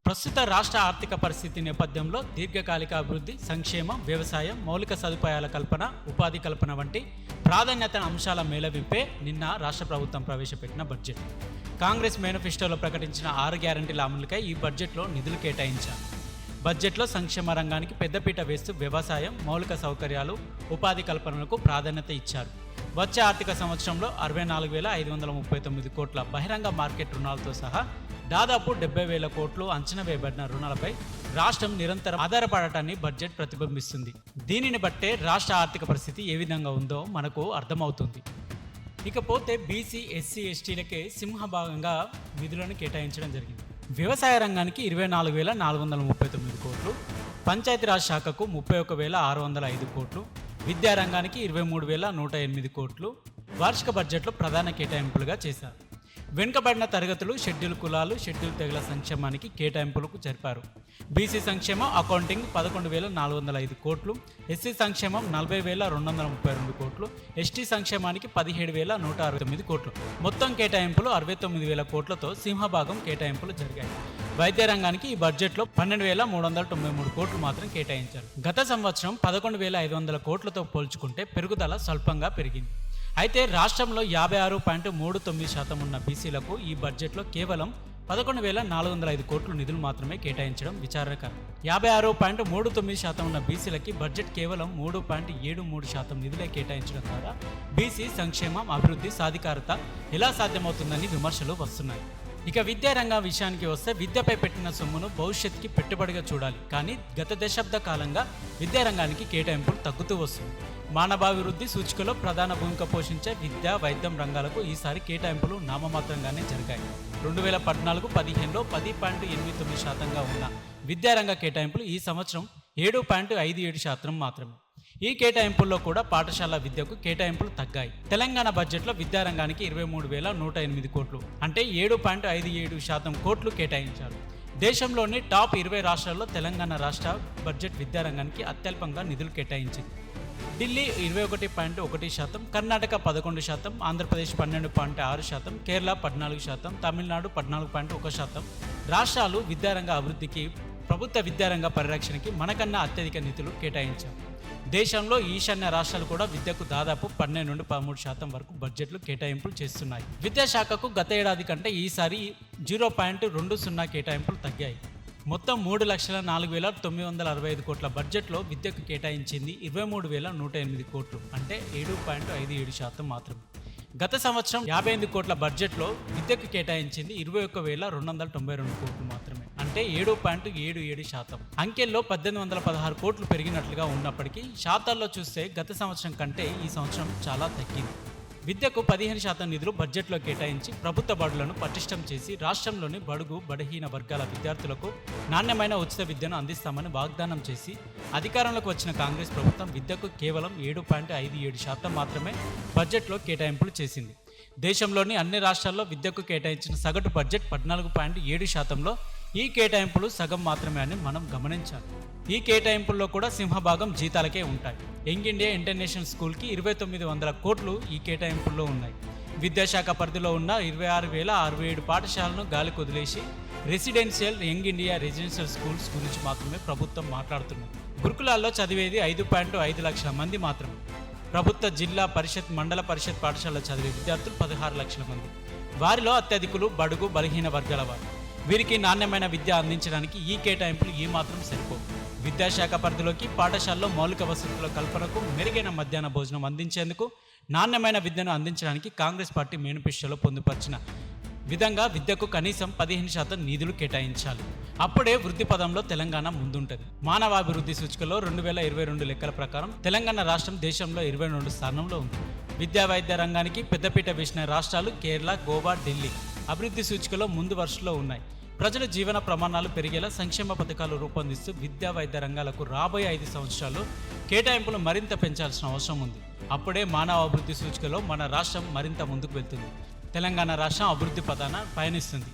ప్రస్తుత రాష్ట్ర ఆర్థిక పరిస్థితి నేపథ్యంలో దీర్ఘకాలిక అభివృద్ధి, సంక్షేమం, వ్యవసాయం, మౌలిక సదుపాయాల కల్పన, ఉపాధి కల్పన వంటి ప్రాధాన్యత అంశాల మేళవింపే నిన్న రాష్ట్ర ప్రభుత్వం ప్రవేశపెట్టిన బడ్జెట్. కాంగ్రెస్ మేనిఫెస్టోలో ప్రకటించిన 6 గ్యారంటీల అమలుకై ఈ బడ్జెట్లో నిధులు కేటాయించారు. బడ్జెట్లో సంక్షేమ రంగానికి పెద్దపీట వేస్తూ వ్యవసాయం, మౌలిక సౌకర్యాలు, ఉపాధి కల్పనలకు ప్రాధాన్యత ఇచ్చారు. వచ్చే ఆర్థిక సంవత్సరంలో 64,539 కోట్ల బహిరంగ మార్కెట్ రుణాలతో సహా దాదాపు 70,000 కోట్లు అంచనా వేయబడిన రుణాలపై రాష్ట్రం నిరంతరం ఆధారపడటాన్ని బడ్జెట్ ప్రతిబింబిస్తుంది. దీనిని బట్టే రాష్ట్ర ఆర్థిక పరిస్థితి ఏ విధంగా ఉందో మనకు అర్థమవుతుంది. ఇకపోతే బీసీ, ఎస్సీ, ఎస్టీలకే సింహభాగంగా నిధులను కేటాయించడం జరిగింది. వ్యవసాయ రంగానికి 24,439 కోట్లు, పంచాయతీరాజ్ శాఖకు 31,605 కోట్లు, విద్యారంగానికి 23,108 కోట్లు వార్షిక బడ్జెట్లో ప్రధాన కేటాయింపులుగా చేశారు. వెనుకబడిన తరగతులు, షెడ్యూల్ కులాలు, షెడ్యూల్ తెగల సంక్షేమానికి కేటాయింపులకు జరిపారు. బీసీ సంక్షేమం అకౌంటింగ్ 11,405 కోట్లు, ఎస్సీ సంక్షేమం 40,232 కోట్లు, ఎస్టీ సంక్షేమానికి 17,169 కోట్లు. మొత్తం కేటాయింపులు 69,000 కోట్లతో సింహభాగం కేటాయింపులు జరిగాయి. వైద్య రంగానికి ఈ బడ్జెట్లో 12,393 కోట్లు మాత్రం కేటాయించారు. గత సంవత్సరం 11,500 కోట్లతో పోల్చుకుంటే పెరుగుదల స్వల్పంగా పెరిగింది. అయితే రాష్ట్రంలో 56.39% ఉన్న బీసీలకు ఈ బడ్జెట్లో కేవలం 11,405 కోట్లు నిధులు మాత్రమే కేటాయించడం విచారకరం. 56.39% ఉన్న బీసీలకి బడ్జెట్ కేవలం 3.73% నిధులే కేటాయించడం ద్వారా బీసీ సంక్షేమం, అభివృద్ధి, సాధికారత ఎలా సాధ్యమవుతుందని విమర్శలు వస్తున్నాయి. ఇక విద్యారంగం విషయానికి వస్తే విద్యపై పెట్టిన సొమ్మును భవిష్యత్తుకి పెట్టుబడిగా చూడాలి. కానీ గత దశాబ్ద కాలంగా విద్యారంగానికి కేటాయింపులు తగ్గుతూ వస్తుంది. మానవాభివృద్ధి సూచికలో ప్రధాన భూమిక పోషించే విద్య, వైద్యం రంగాలకు ఈసారి కేటాయింపులు నామమాత్రంగానే జరిగాయి. 2014-15లో 10.89% ఉన్న విద్యారంగ కేటాయింపులు ఈ సంవత్సరం 7.57% మాత్రమే. ఈ కేటాయింపుల్లో కూడా పాఠశాల విద్యకు కేటాయింపులు తగ్గాయి. తెలంగాణ బడ్జెట్లో విద్యారంగానికి 23,108 కోట్లు అంటే 7.57% కోట్లు కేటాయించారు. దేశంలోని టాప్ 20 రాష్ట్రాల్లో తెలంగాణ రాష్ట్ర బడ్జెట్ విద్యారంగానికి అత్యల్పంగా నిధులు కేటాయించింది. ఢిల్లీ 21.1%, కర్ణాటక 11%, ఆంధ్రప్రదేశ్ 12.6%, కేరళ 14%, తమిళనాడు 14.1%. రాష్ట్రాలు విద్యారంగ అభివృద్ధికి, ప్రభుత్వ విద్యారంగ పరిరక్షణకి మనకన్నా అత్యధిక నిధులు కేటాయించారు. దేశంలో ఈశాన్య రాష్ట్రాలు కూడా విద్యకు దాదాపు 12-13% వరకు బడ్జెట్లు కేటాయింపులు చేస్తున్నాయి. విద్యాశాఖకు గత ఏడాది కంటే ఈసారి 0.20 కేటాయింపులు తగ్గాయి. మొత్తం 3,04,965 కోట్ల బడ్జెట్లో విద్యకు కేటాయించింది 23,108 కోట్లు అంటే 7.57% మాత్రమే. గత సంవత్సరం 58 కోట్ల బడ్జెట్లో విద్యకు కేటాయించింది 21,292 కోట్లు మాత్రమే అంటే 7.77%. అంకెల్లో 1,816 కోట్లు పెరిగినట్లుగా ఉన్నప్పటికీ శాతాల్లో చూస్తే గత సంవత్సరం కంటే ఈ సంవత్సరం చాలా తగ్గింది. విద్యకు 15% నిధులు బడ్జెట్లో కేటాయించి ప్రభుత్వ బడులను పటిష్టం చేసి రాష్ట్రంలోని బడుగు, బలహీన వర్గాల విద్యార్థులకు నాణ్యమైన ఉచిత విద్యను అందిస్తామని వాగ్దానం చేసి అధికారంలోకి వచ్చిన కాంగ్రెస్ ప్రభుత్వం విద్యకు కేవలం 7.57% మాత్రమే బడ్జెట్లో కేటాయింపులు చేసింది. దేశంలోని అన్ని రాష్ట్రాల్లో విద్యకు కేటాయించిన సగటు బడ్జెట్ 14.7%లో ఈ కేటాయింపులు సగం మాత్రమే అని మనం గమనించాలి. ఈ కేటాయింపుల్లో కూడా సింహభాగం జీతాలకే ఉంటాయి. యంగ్ ఇండియా ఇంటర్నేషనల్ స్కూల్కి 2,900 కోట్లు ఈ కేటాయింపుల్లో ఉన్నాయి. విద్యాశాఖ పరిధిలో ఉన్న 26,067 పాఠశాలను గాలికి వదిలేసి residential young India residential schools గురించి మాత్రమే ప్రభుత్వం మాట్లాడుతున్నది. గురుకులాల్లో చదివేది 5.5 లక్షల మంది మాత్రమే. ప్రభుత్వ జిల్లా పరిషత్, మండల పరిషత్ పాఠశాలలో చదివే విద్యార్థులు 16 లక్షల మంది. వారిలో అత్యధికులు బడుగు, బలహీన వర్గాల వారు. వీరికి నాణ్యమైన విద్య అందించడానికి ఈ కేటాయింపులు ఏమాత్రం సరిపోవు. విద్యాశాఖ పరిధిలోకి పాఠశాలలో మౌలిక వసతుల కల్పనకు, మెరుగైన మధ్యాహ్న భోజనం అందించేందుకు, నాణ్యమైన విద్యను అందించడానికి కాంగ్రెస్ పార్టీ మేనిఫెస్టోలో పొందుపరిచిన విధంగా విద్యకు కనీసం 15% నిధులు కేటాయించాలి. అప్పుడే వృద్ధి పదంలో తెలంగాణ ముందుంటుంది. మానవాభివృద్ధి సూచికలో 2022 లెక్కల ప్రకారం తెలంగాణ రాష్ట్రం దేశంలో 22 స్థానంలో ఉంది. విద్యా వైద్య రంగానికి పెద్దపీట వేసిన రాష్ట్రాలు కేరళ, గోవా, ఢిల్లీ అభివృద్ధి సూచికలో ముందు వరుసలో ఉన్నాయి. ప్రజల జీవన ప్రమాణాలు పెరిగేలా సంక్షేమ పథకాలు రూపొందిస్తూ విద్యా వైద్య రంగాలకు రాబోయే 5 సంవత్సరాలు కేటాయింపులు మరింత పెంచాల్సిన అవసరం ఉంది. అప్పుడే మానవ అభివృద్ధి సూచికలో మన రాష్ట్రం మరింత ముందుకు వెళ్తుంది. తెలంగాణ రాష్ట్రం అభివృద్ధి పథాన పయనిస్తుంది.